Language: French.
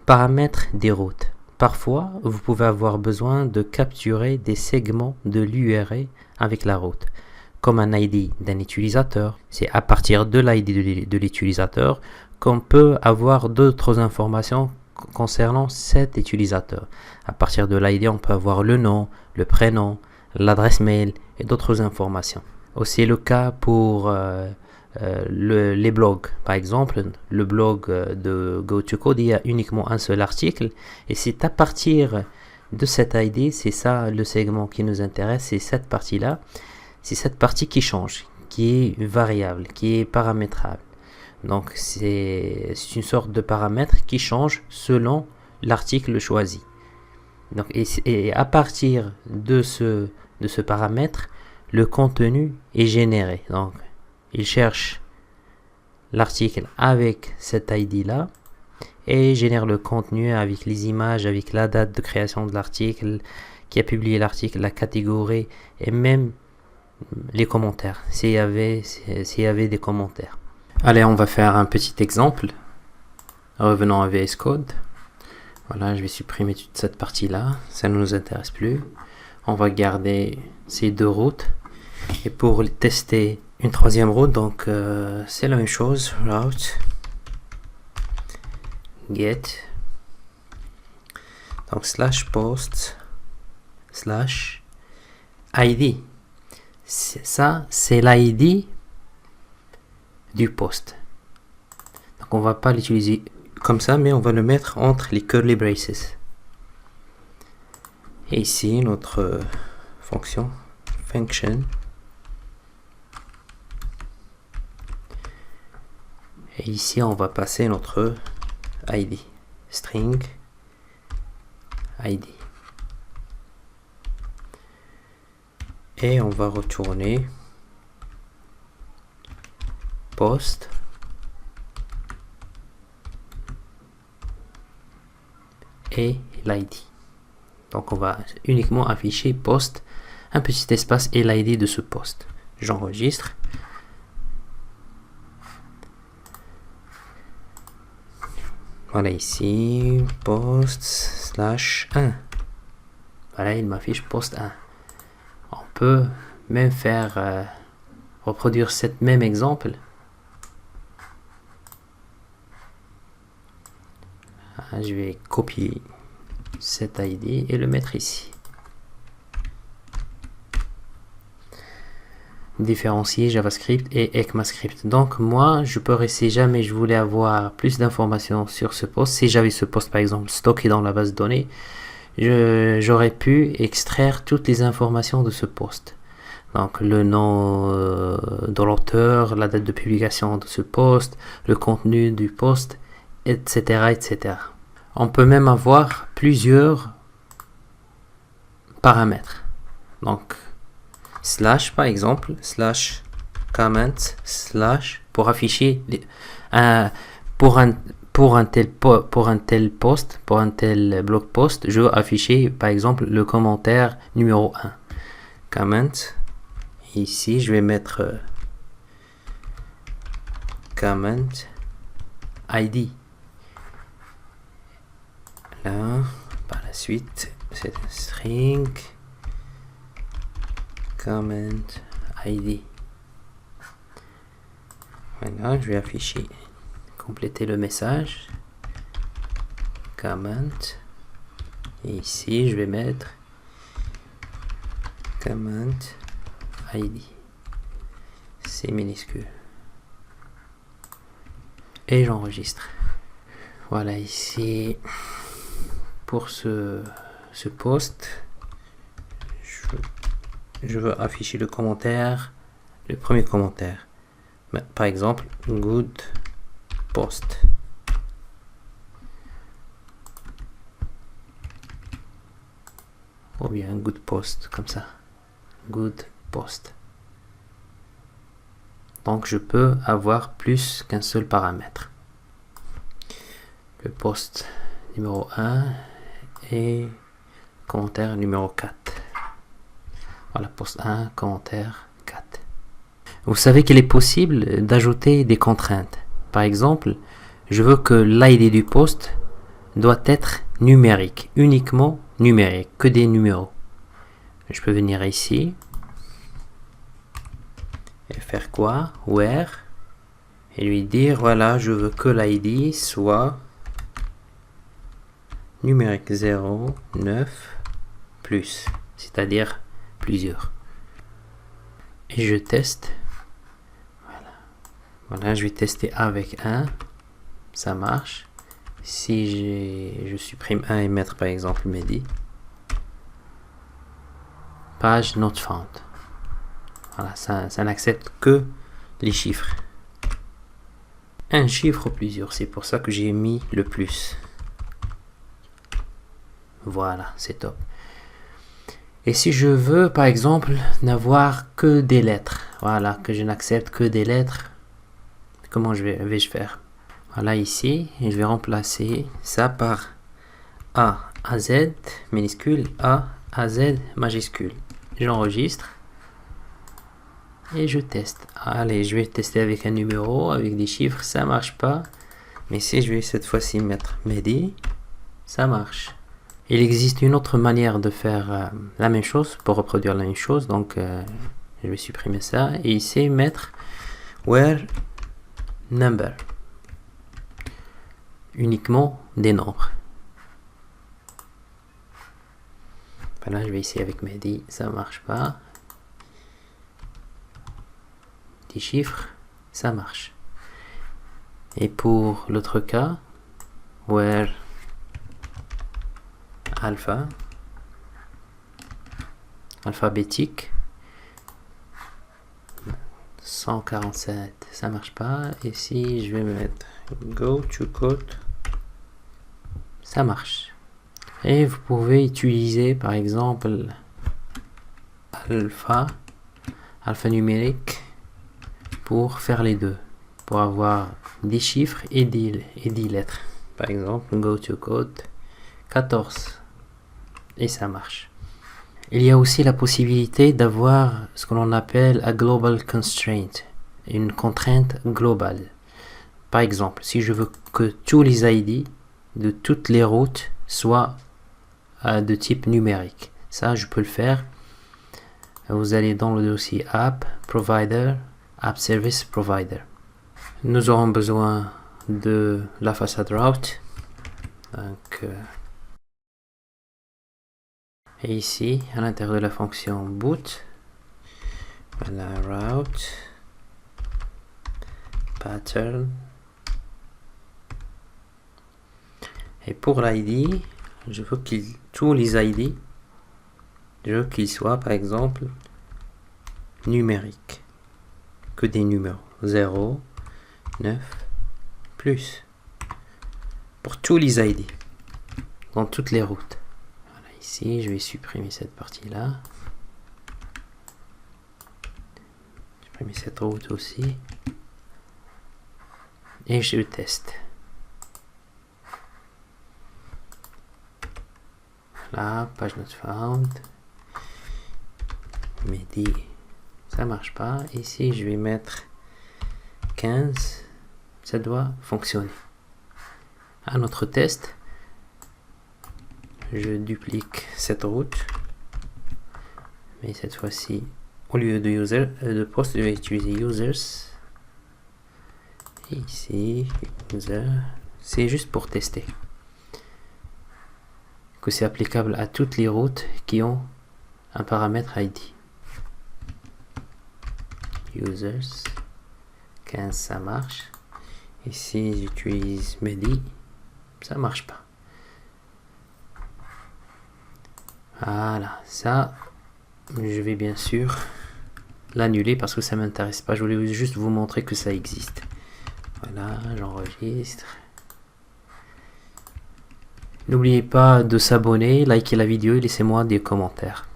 Paramètres des routes. Parfois, vous pouvez avoir besoin de capturer des segments de l'URL avec la route, comme un ID d'un utilisateur. C'est à partir de l'ID de l'utilisateur qu'on peut avoir d'autres informations concernant cet utilisateur. À partir de l'ID, on peut avoir le nom, le prénom, l'adresse mail et d'autres informations. Aussi le cas pour les blogs. Par exemple, le blog de GoToCode, il y a uniquement un seul article et c'est à partir de cet ID, c'est ça le segment qui nous intéresse, c'est cette partie-là, c'est cette partie qui change, qui est variable, qui est paramétrable. Donc c'est une sorte de paramètre qui change selon l'article choisi. Donc, et à partir de ce paramètre, le contenu est généré. Donc il cherche l'article avec cet ID là et génère le contenu avec les images, avec la date de création de l'article, qui a publié l'article, la catégorie et même les commentaires, s'il y avait des commentaires. Allez, on va faire un petit exemple. Revenons à VS Code. Voilà, je vais supprimer toute cette partie là, ça ne nous intéresse plus. On va garder ces deux routes et pour tester une troisième route, donc c'est la même chose, route get, donc /post /id. Ça c'est l'ID du post. Donc on va pas l'utiliser comme ça, mais on va le mettre entre les curly braces. Et ici notre fonction function. Et ici, on va passer notre ID, string ID. Et on va retourner post et l'ID. Donc on va uniquement afficher post, un petit espace et l'ID de ce post. J'enregistre. Voilà ici, post /1. Voilà, il m'affiche post 1. On peut même faire reproduire cet même exemple. Je vais copier cet ID et le mettre ici. Différencier JavaScript et ECMAScript. Donc moi je peux rester, jamais je voulais avoir plus d'informations sur ce post, si j'avais ce post par exemple stocké dans la base de données, j'aurais pu extraire toutes les informations de ce post. Donc le nom de l'auteur, la date de publication de ce post, le contenu du post, etc., etc. On peut même avoir plusieurs paramètres. Donc slash par exemple, slash comment, slash pour afficher pour un tel post, pour un tel blog post, je veux afficher par exemple le commentaire numéro 1. Comment. Ici, je vais mettre comment ID. Là, par la suite, c'est un string comment ID. Voilà, je vais afficher, compléter le message. Comment. Et ici, je vais mettre comment ID. C'est minuscule. Et j'enregistre. Voilà ici pour ce post. Je veux afficher le commentaire, le premier commentaire. Par exemple, good post. Ou bien good post, comme ça. Good post. Donc je peux avoir plus qu'un seul paramètre. Le post numéro 1 et commentaire numéro 4. Voilà, post 1, commentaire 4. Vous savez qu'il est possible d'ajouter des contraintes. Par exemple, je veux que l'ID du post doit être numérique, uniquement numérique, que des numéros. Je peux venir ici et faire quoi? Where, et lui dire voilà, je veux que l'ID soit numérique 0, 9, plus, c'est-à-dire plusieurs. Et je teste. Voilà, je vais tester avec 1. Ça marche. Si je supprime 1 et mettre par exemple Mehdi. Page not found. Voilà, ça n'accepte que les chiffres. Un chiffre ou plusieurs, c'est pour ça que j'ai mis le plus. Voilà, c'est top. Et si je veux, par exemple, n'avoir que des lettres, voilà, que je n'accepte que des lettres, comment vais-je faire? Voilà, ici, et je vais remplacer ça par A à Z minuscule, A à Z majuscule. J'enregistre et je teste. Allez, je vais tester avec un numéro, avec des chiffres, ça marche pas. Mais si je vais cette fois-ci mettre Mehdi, ça marche. Il existe une autre manière de faire la même chose, pour reproduire la même chose. Donc, je vais supprimer ça. Et ici, mettre where number. Uniquement des nombres. Voilà, je vais essayer avec Mehdi, ça marche pas. Des chiffres, ça marche. Et pour l'autre cas, where alpha, alphabétique, 147, ça marche pas. Et si je vais mettre go to code, ça marche. Et vous pouvez utiliser par exemple alpha numérique pour faire les deux, pour avoir des chiffres et des lettres. Par exemple, go to code 14 et ça marche. Il y a aussi la possibilité d'avoir ce que l'on appelle a global constraint, une contrainte globale. Par exemple, si je veux que tous les ID de toutes les routes soient de type numérique, ça je peux le faire. Vous allez dans le dossier app provider, app service provider. Nous aurons besoin de la façade route. Donc, et ici, à l'intérieur de la fonction boot, voilà, route, pattern. Et pour l'ID, je veux tous les ID, je veux qu'ils soient par exemple numériques, que des numéros 0, 9, plus, pour tous les ID, dans toutes les routes. Voilà, ici je vais supprimer cette partie-là, supprimer cette route aussi, et je teste. Là, page not found, Mehdi, ça marche pas. Ici, je vais mettre 15, ça doit fonctionner. À notre test, je duplique cette route, mais cette fois-ci, au lieu de post, je vais utiliser users. Et ici, user, c'est juste pour tester que c'est applicable à toutes les routes qui ont un paramètre ID. Users 15, ça marche. Ici j'utilise Mehdi, ça marche pas. Voilà, ça je vais bien sûr l'annuler parce que ça m'intéresse pas. Je voulais juste vous montrer que ça existe. Voilà, j'enregistre. N'oubliez pas de s'abonner, liker la vidéo et laissez-moi des commentaires.